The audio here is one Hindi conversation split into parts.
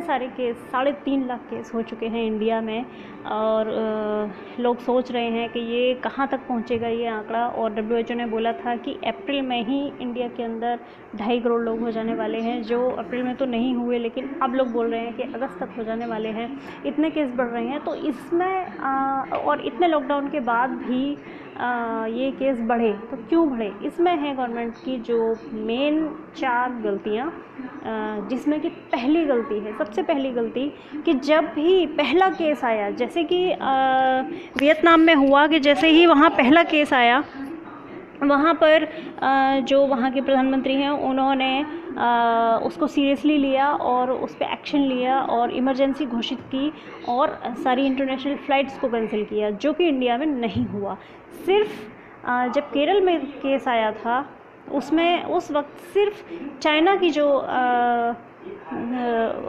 सारे केस, 3.5 लाख केस हो चुके हैं इंडिया में, और लोग सोच रहे हैं कि ये कहाँ तक पहुँचेगा ये आंकड़ा। और WHO ने बोला था कि अप्रैल में ही इंडिया के अंदर 2.5 करोड़ लोग हो जाने वाले हैं, जो अप्रैल में तो नहीं हुए, लेकिन अब लोग बोल रहे हैं कि अगस्त तक हो जाने वाले हैं। इतने केस बढ़ रहे हैं, तो इसमें और इतने लॉकडाउन के बाद भी ये केस बढ़े, तो क्यों बढ़े? इसमें है गवर्नमेंट की जो मेन 4 गलतियाँ, जिसमें कि पहली गलती है, सबसे पहली गलती, कि जब भी पहला केस आया, जैसे कि वियतनाम में हुआ कि जैसे ही वहाँ पहला केस आया, वहाँ पर जो वहाँ के प्रधानमंत्री हैं उन्होंने उसको सीरियसली लिया और उस पर एक्शन लिया और इमरजेंसी घोषित की और सारी इंटरनेशनल फ़्लाइट्स को कैंसिल किया, जो कि इंडिया में नहीं हुआ। सिर्फ जब केरल में केस आया था, उसमें उस वक्त सिर्फ चाइना की जो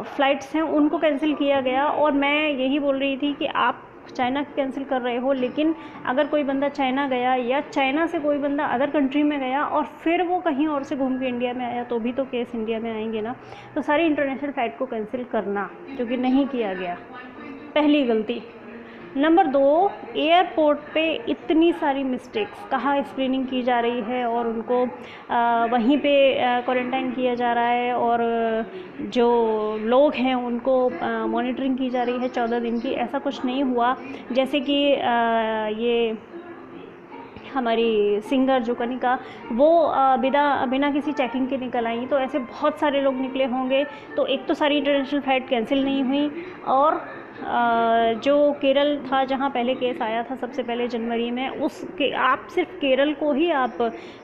फ़्लाइट्स हैं उनको कैंसिल किया गया। और मैं यही बोल रही थी कि आप चाइना की कैंसिल कर रहे हो, लेकिन अगर कोई बंदा चाइना गया या चाइना से कोई बंदा अदर कंट्री में गया और फिर वो कहीं और से घूम के इंडिया में आया, तो भी तो केस इंडिया में आएंगे ना। तो सारी इंटरनेशनल फ़्लाइट को कैंसिल करना, जो कि नहीं किया गया, पहली गलती। नंबर 2, एयरपोर्ट पे इतनी सारी मिस्टेक्स, कहाँ स्क्रीनिंग की जा रही है और उनको वहीं पे क्वारंटाइन किया जा रहा है, और जो लोग हैं उनको मॉनिटरिंग की जा रही है 14 दिन की। ऐसा कुछ नहीं हुआ। जैसे कि ये हमारी सिंगर जो कनिका, वो बिना किसी चेकिंग के निकल आई, तो ऐसे बहुत सारे लोग निकले होंगे। तो एक तो सारी इंटरनेशनल फ़्लाइट कैंसिल नहीं हुई, और जो केरल था जहाँ पहले केस आया था सबसे पहले जनवरी में, उसके आप सिर्फ केरल को ही आप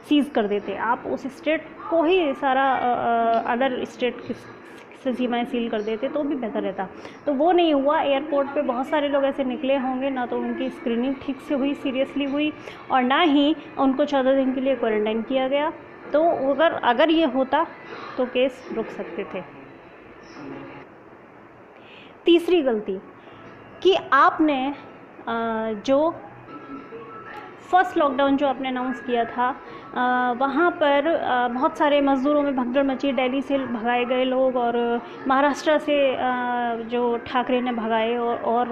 सीज़ कर देते, आप उस स्टेट को ही सारा अदर स्टेट से सीमाएँ सील कर देते तो भी बेहतर रहता। तो वो नहीं हुआ। एयरपोर्ट पे बहुत सारे लोग ऐसे निकले होंगे, ना तो उनकी स्क्रीनिंग ठीक से हुई, सीरियसली हुई, और ना ही उनको 14 दिन के लिए क्वारंटाइन किया गया। तो अगर ये होता तो केस रुक सकते थे। तीसरी गलती कि आपने जो फर्स्ट लॉकडाउन जो आपने अनाउंस किया था, वहाँ पर बहुत सारे मज़दूरों में भगदड़ मची, दिल्ली से भगाए गए लोग और महाराष्ट्र से जो ठाकरे ने भगाए, और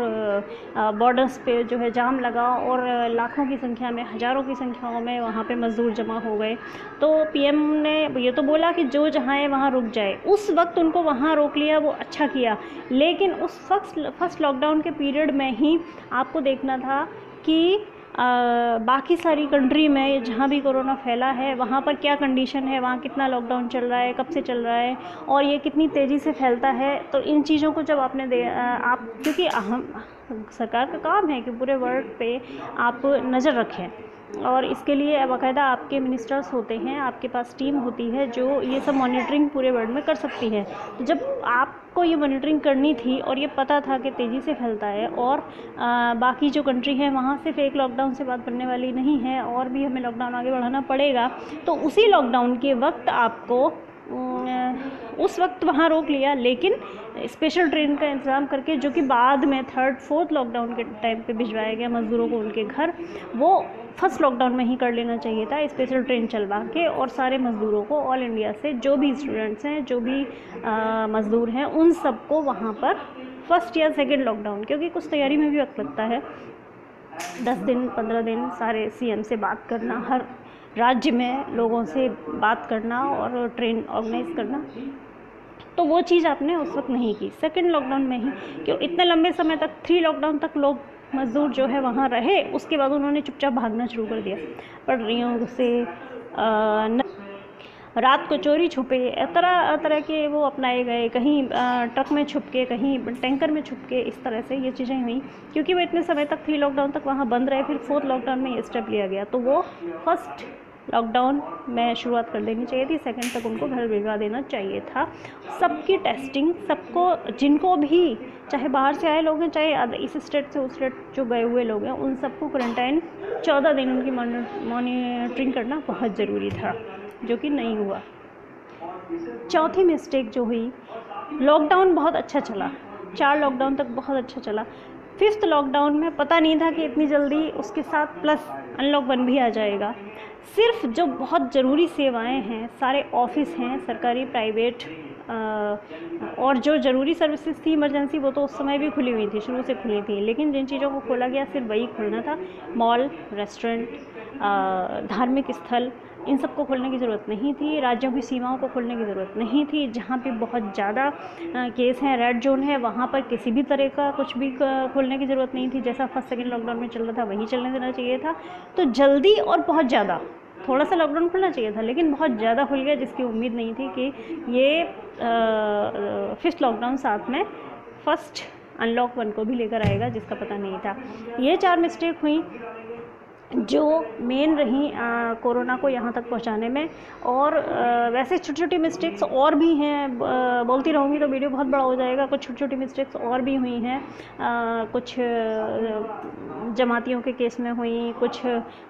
बॉर्डर्स पे जो है जाम लगा और लाखों की संख्या में, हज़ारों की संख्याओं में वहाँ पे मज़दूर जमा हो गए। तो पीएम ने ये तो बोला कि जो जहाँ है वहाँ रुक जाए। उस वक्त उनको वहाँ रोक लिया, वो अच्छा किया, लेकिन उस फर्स्ट लॉकडाउन के पीरियड में ही आपको देखना था कि बाकी सारी कंट्री में जहाँ भी कोरोना फैला है वहाँ पर क्या कंडीशन है, वहाँ कितना लॉकडाउन चल रहा है, कब से चल रहा है, और ये कितनी तेज़ी से फैलता है। तो इन चीज़ों को जब आपने आप, क्योंकि सरकार का काम है कि पूरे वर्ल्ड पे आप नज़र रखें, और इसके लिए बाकायदा आपके मिनिस्टर्स होते हैं, आपके पास टीम होती है जो ये सब मॉनिटरिंग पूरे वर्ल्ड में कर सकती है। तो जब आपको ये मॉनिटरिंग करनी थी और ये पता था कि तेज़ी से फैलता है, और बाकी जो कंट्री है वहाँ सिर्फ एक लॉकडाउन से बात बनने वाली नहीं है, और भी हमें लॉकडाउन आगे बढ़ाना पड़ेगा, तो उसी लॉकडाउन के वक्त आपको उस वक्त वहाँ रोक लिया, लेकिन स्पेशल ट्रेन का इंतज़ाम करके, जो कि बाद में 3rd 4th लॉकडाउन के टाइम पे भिजवाया गया मज़दूरों को उनके घर, वो फर्स्ट लॉकडाउन में ही कर लेना चाहिए था, स्पेशल ट्रेन चलवा के, और सारे मज़दूरों को ऑल इंडिया से, जो भी स्टूडेंट्स हैं, जो भी मज़दूर हैं, उन सबको वहाँ पर फर्स्ट या सेकेंड लॉकडाउन, क्योंकि कुछ तैयारी में भी वक्त लगता है, 10 दिन 15 दिन सारे सीएम से बात करना, हर राज्य में लोगों से बात करना और ट्रेन ऑर्गेनाइज करना, तो वो चीज़ आपने उस वक्त नहीं की। सेकेंड लॉकडाउन में ही, क्यों इतने लंबे समय तक 3 लॉकडाउन तक लोग मज़दूर जो है वहाँ रहे, उसके बाद उन्होंने चुपचाप भागना शुरू कर दिया, पटरियों से रात को चोरी छुपे, तरह तरह के वो अपनाए गए, कहीं ट्रक में छुप के, कहीं टैंकर में छुप के, इस तरह से ये चीज़ें हुई, क्योंकि वो इतने समय तक 3 लॉकडाउन तक वहाँ बंद रहे। फिर 4th लॉकडाउन में ये स्टेप लिया गया, तो वो फर्स्ट लॉकडाउन में शुरुआत कर देनी चाहिए थी, सेकंड तक उनको घर भिजवा देना चाहिए था। सबकी टेस्टिंग, सबको, जिनको भी, चाहे बाहर से आए लोग हैं, चाहे इस स्टेट से उस स्टेट जो गए हुए लोग हैं, उन सबको क्वारंटाइन 14 दिन उनकी मॉनिटरिंग करना बहुत ज़रूरी था, जो कि नहीं हुआ। चौथी मिस्टेक जो हुई, लॉकडाउन बहुत अच्छा चला, 4 लॉकडाउन तक बहुत अच्छा चला, 5th लॉकडाउन में पता नहीं था कि इतनी जल्दी उसके साथ प्लस अनलॉक 1 भी आ जाएगा। सिर्फ जो बहुत ज़रूरी सेवाएं हैं, सारे ऑफिस हैं सरकारी प्राइवेट, और जो ज़रूरी सर्विसेज थी इमरजेंसी, वो तो उस समय भी खुली हुई थी, शुरू से खुली थी। लेकिन जिन चीज़ों को खोला गया सिर्फ वही खोलना था, मॉल, रेस्टोरेंट, धार्मिक स्थल, इन सब को खोलने की ज़रूरत नहीं थी। राज्यों की सीमाओं को खोलने की ज़रूरत नहीं थी। जहाँ पे बहुत ज़्यादा केस हैं, रेड जोन है, वहाँ पर किसी भी तरह का कुछ भी खोलने की ज़रूरत नहीं थी। जैसा फर्स्ट सेकेंड लॉकडाउन में चल रहा था वही चलने देना चाहिए था। तो जल्दी और बहुत ज़्यादा थोड़ा सा लॉकडाउन खुलना चाहिए था, लेकिन बहुत ज़्यादा खुल गया, जिसकी उम्मीद नहीं थी कि ये 5th लॉकडाउन साथ में फर्स्ट अनलॉक 1 को भी लेकर आएगा, जिसका पता नहीं था। ये 4 मिस्टेक हुई जो मेन रही कोरोना को यहाँ तक पहुँचाने में। और वैसे छोटी छोटी मिस्टेक्स और भी हैं, बोलती रहूँगी तो वीडियो बहुत बड़ा हो जाएगा। कुछ छोटी छोटी मिस्टेक्स और भी हुई हैं, कुछ जमातियों के केस में हुई, कुछ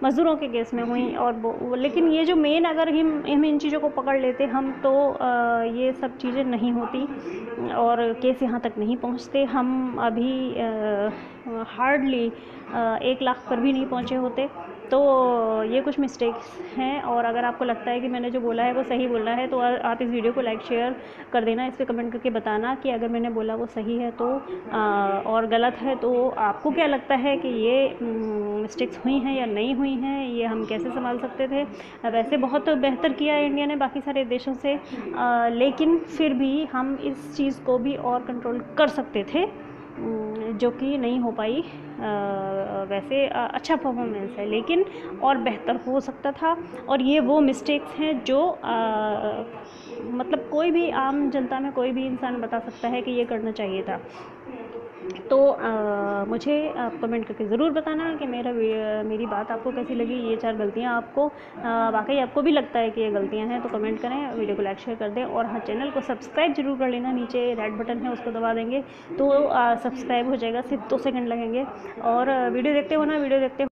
मज़दूरों के केस में हुई, और लेकिन ये जो मेन, अगर हम इन चीज़ों को पकड़ लेते हम तो ये सब चीज़ें नहीं होती और केस यहाँ तक नहीं पहुँचते। हम अभी हार्डली 1 लाख पर भी नहीं पहुँचे होते। तो ये कुछ मिस्टेक्स हैं, और अगर आपको लगता है कि मैंने जो बोला है वो सही बोलना है तो आप इस वीडियो को लाइक शेयर कर देना, इस पर कमेंट करके बताना कि अगर मैंने बोला वो सही है तो और गलत है तो आपको क्या लगता है कि ये मिस्टेक्स हुई हैं या नहीं हुई हैं, ये हम कैसे संभाल सकते थे। वैसे बहुत बेहतर किया है इंडिया ने बाकी सारे देशों से, लेकिन फिर भी हम इस चीज़ को भी और कंट्रोल कर सकते थे, जो कि नहीं हो पाई। वैसे अच्छा परफॉर्मेंस है, लेकिन और बेहतर हो सकता था। और ये वो मिस्टेक्स हैं जो मतलब कोई भी आम जनता में कोई भी इंसान बता सकता है कि ये करना चाहिए था। तो मुझे आप कमेंट करके ज़रूर बताना कि मेरी बात आपको कैसी लगी। ये 4 गलतियाँ आपको वाकई आपको भी लगता है कि ये गलतियाँ हैं तो कमेंट करें, वीडियो को लाइक शेयर कर दें, और हाँ, चैनल को सब्सक्राइब जरूर कर लेना। नीचे रेड बटन है, उसको दबा देंगे तो सब्सक्राइब हो जाएगा, सिर्फ 2 सेकंड लगेंगे। और वीडियो देखते हो ना, वीडियो देखते